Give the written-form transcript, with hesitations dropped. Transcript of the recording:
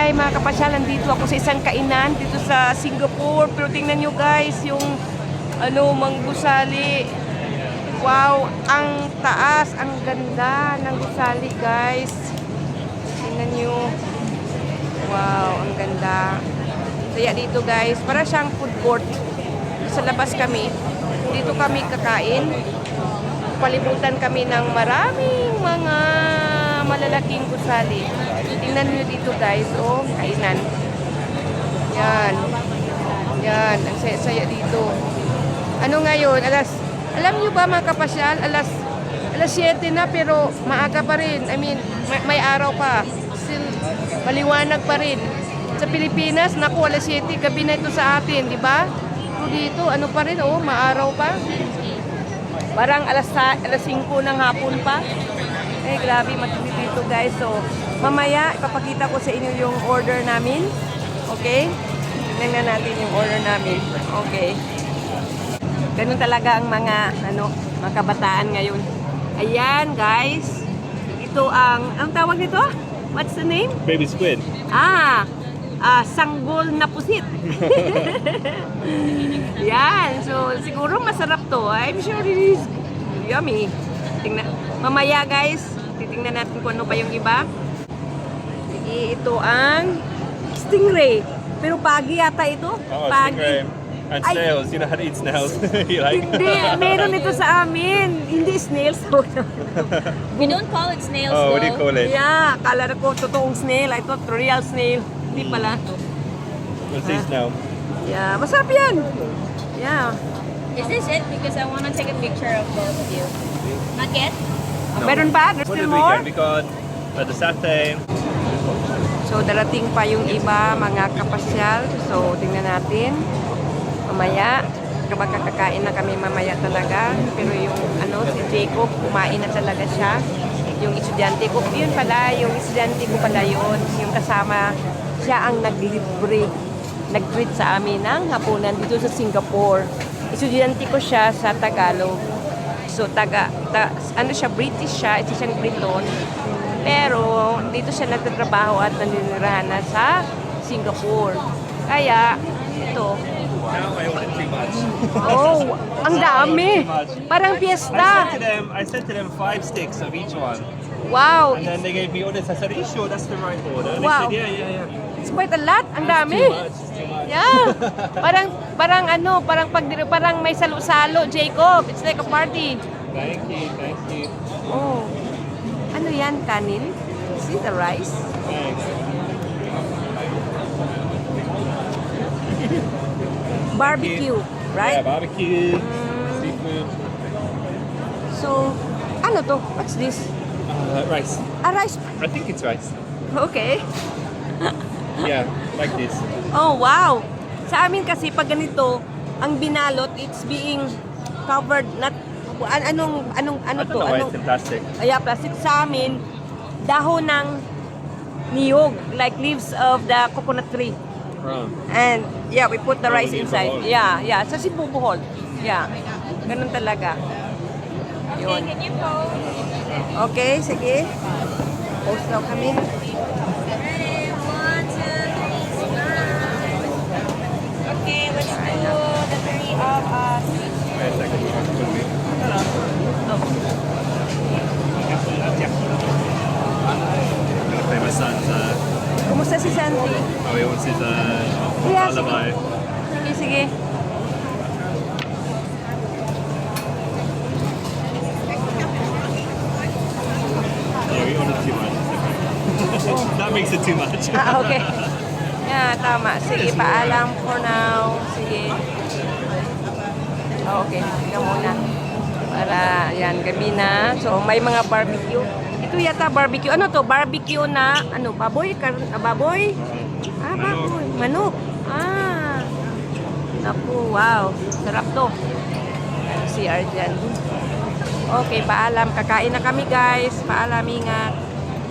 Hi mga kapasyal, nandito ako sa isang kainan dito sa Singapore. Pero tingnan nyo guys, yung mang gusali. Wow, ang taas, ang ganda ng gusali guys. Tingnan nyo. Wow, ang ganda. Kaya dito guys, para siyang food court. Sa labas kami. Dito kami kakain. Palibutan kami ng maraming mga malalaking gusali. Tingnan nyo dito guys, oh, kainan. Yan. Yan, ang saya-saya dito. Ano ngayon? Alam nyo ba mga kapasyal, alas 7 na pero maaga pa rin. I mean, may araw pa. Still, maliwanag pa rin. Sa Pilipinas, naku, alas 7, gabi na ito sa atin, di ba? Pero dito, ano pa rin, oh, maaraw pa. Parang alas 5 ng hapon pa. Eh, grabe, matindi dito guys. So, mamaya, ipapakita ko sa inyo yung order namin. Okay? Tingnan na natin yung order namin. Okay. Ganun talaga ang mga kabataan ngayon. Ayan, guys. Ito ang tawag nito? What's the name? Baby squid. Sanggol na pusit. Yan. So, siguro masarap to. I'm sure it is yummy. Tingnan. Mamaya, guys, titingnan natin kung ano pa yung iba. Sige, ito ang stingray. Pero pagi yata ito. Oh, pagi. stingray. And snails. You know how to eat snails? You like? Hindi, meron ito sa amin. Hindi snails. We don't call it snails Oh, though. what do you call it? Yeah, kala ko totoong snail. I thought real snail. Hindi pala. What's this now? Yeah, masarap yan. Yeah. Is this it? Because I want to take a picture of both of you. Not yet? No. Meron pa? There's What still did we more? get? We got the satay. So, darating pa yung iba, mga kapasyal. So, tingnan natin. Mamaya, kapag kakain na kami mamaya talaga. Pero yung, si Jacob, kumain na talaga siya. Yung estudyante ko, yun pala, yung estudyante ko pala yun. Yung kasama, siya ang naglibre, nag-treat sa amin ng hapunan dito sa Singapore. Estudyante ko siya sa Tagalog. So, siya, British siya, isa siyang Briton. Pero, dito siya nagtatrabaho at naninirahan na sa Singapore. Kaya, ito. Now I ordered too much. Oh, ang dami. Parang fiesta. I sent to them 5 sticks of each one. Wow. And then they gave me orders. I said, are you sure that's the right order? And Wow. they said, yeah. It's quite a lot. Ang dami. It's too much. Yeah. Parang may salo-salo, Jacob. It's like a party. Thank you. Oh. Ano yan, kanin? Is it the rice? Thanks. Barbecue, right? Yeah, barbecue, seafood, So, ano to? What's this? rice. A rice. I think it's rice. Okay. Yeah, like this. Oh, wow. Sa amin kasi pag ganito, ang binalot, it's being covered, not, ano I to? don't know why it's in plastic. Yeah, plastic. Sa amin, dahon ng niyog, like leaves of the coconut tree. Oh. And, yeah, we put the rice Cebu inside. Bohol. Yeah. Sa Cebu Bohol. Yeah. Ganun talaga. Okay, Yun. can you pose? Okay, sige. Post daw kami. Ready? 1, 2, 3, smile. Okay, let's do the 3 of us. Wait a second. I'm gonna play my son's. Kumusta si Santi? He wants his Yeah, lullaby. Sige. Oh, he ordered too much. That makes it too much. Okay. Yeah, tama. Sige, paalam for now. Sige. Okay, tingnan muna. Para, yan, gabi na. So, may mga barbecue. Ito yata barbecue. Ano to? Barbecue na, baboy? Baboy? Baboy. Manok. Naku, wow. Sarap to. Si Arjan. Okay, paalam. Kakain na kami, guys. Paalam, ingat.